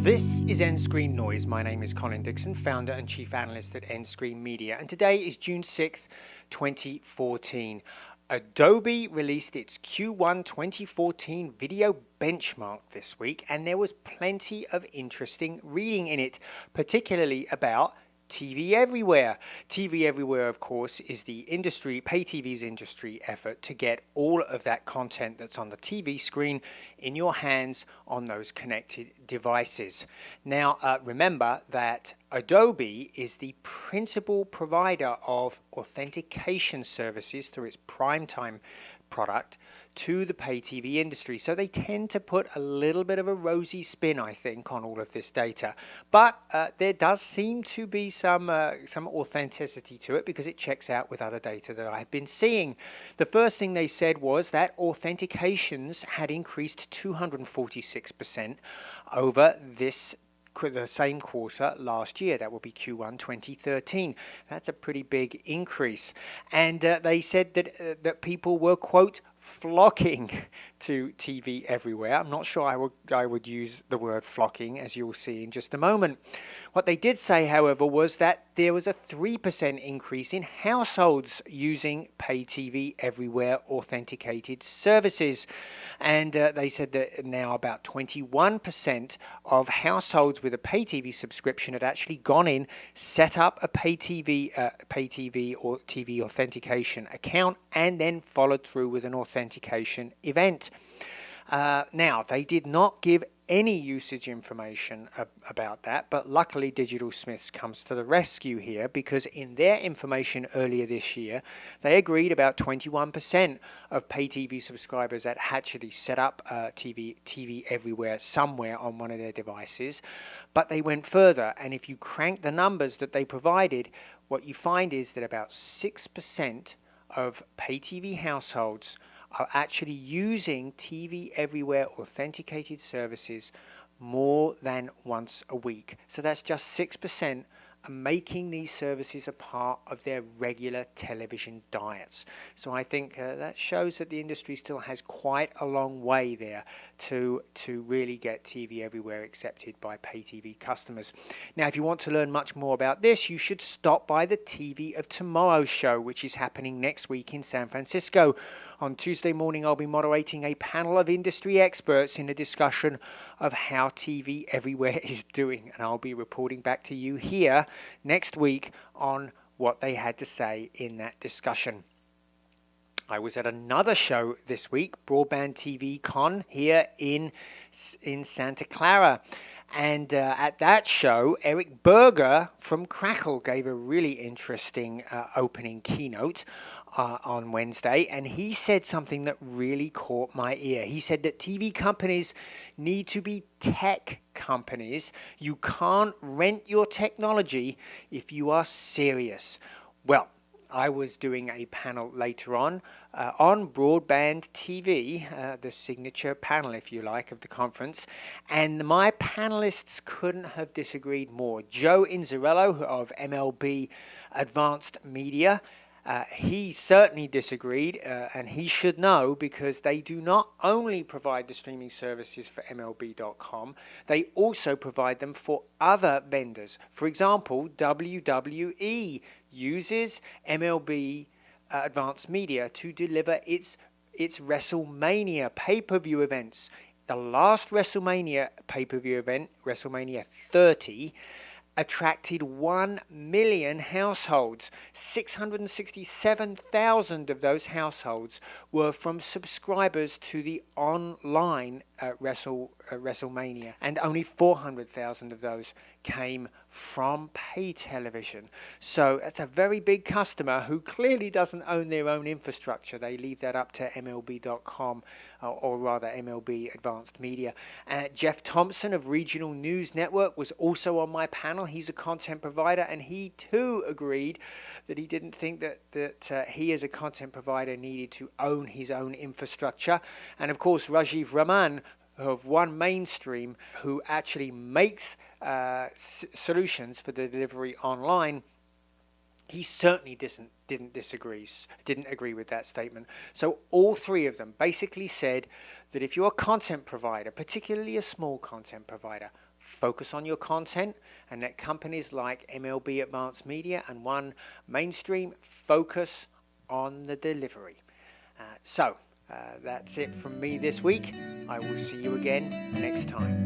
This is nScreenNoise. My name is Colin Dixon, founder and chief analyst at nScreen Media, and today is June 6th, 2014. Adobe released its Q1 2014 video benchmark this week, and there was plenty of interesting reading in it, particularly about TV Everywhere. TV Everywhere, of course, is the pay TV's industry effort to get all of that content that's on the TV screen in your hands on those connected devices. Now, remember that Adobe is the principal provider of authentication services through its primetime product to the pay TV industry. So they tend to put a little bit of a rosy spin, I think, on all of this data. But there does seem to be some authenticity to it because it checks out with other data that I've been seeing. The first thing they said was that authentications had increased 246% over the same quarter last year. That will be Q1 2013. That's a pretty big increase. And they said that people were, quote, flocking to TV Everywhere. I'm not sure I would use the word flocking, as you'll see in just a moment. What they did say, however, was that there was a 3% increase in households using pay TV Everywhere authenticated services. And they said that now about 21% of households with a pay TV subscription had actually gone in, set up a pay TV or TV authentication account, and then followed through with an authentication event. Now, they did not give any usage information about that, but luckily Digital Smiths comes to the rescue here, because in their information earlier this year, they agreed about 21% of pay TV subscribers that actually set up TV Everywhere somewhere on one of their devices. But they went further, and if you crank the numbers that they provided, what you find is that about 6% of pay TV households are actually using TV Everywhere authenticated services more than once a week. So that's just 6%, making these services a part of their regular television diets. So I think that shows that the industry still has quite a long way there to really get TV Everywhere accepted by pay TV customers. Now, if you want to learn much more about this, you should stop by the TV of Tomorrow show, which is happening next week in San Francisco. On Tuesday morning, I'll be moderating a panel of industry experts in a discussion of how TV Everywhere is doing, and I'll be reporting back to you here next week on what they had to say in that discussion. I was at another show this week, Broadband TV Con, here in Santa Clara. And at that show, Eric Berger from Crackle gave a really interesting opening keynote on Wednesday, and he said something that really caught my ear. He said that TV companies need to be tech companies. You can't rent your technology if you are serious. Well, I was doing a panel later on Broadband TV, the signature panel, if you like, of the conference, and my panelists couldn't have disagreed more. Joe Inzarello of MLB Advanced Media, he certainly disagreed, and he should know, because they do not only provide the streaming services for MLB.com, they also provide them for other vendors. For example, WWE uses MLB Advanced Media to deliver its WrestleMania pay-per-view events. The last WrestleMania pay-per-view event, WrestleMania 30, attracted 1 million households. 667,000 of those households were from subscribers to the online WrestleMania, and only 400,000 of those came from pay television. So that's a very big customer who clearly doesn't own their own infrastructure. They leave that up to MLB.com, or rather MLB Advanced Media. Jeff Thompson of Regional News Network was also on my panel. He's a content provider, and he too agreed that he didn't think that he as a content provider needed to own his own infrastructure. And of course, Rajiv Raman of One Mainstream, who actually makes solutions for the delivery online, he certainly didn't agree with that statement. So all three of them basically said that if you're a content provider, particularly a small content provider, focus on your content and let companies like MLB Advanced Media and One Mainstream focus on the delivery. So that's it from me this week. I will see you again next time.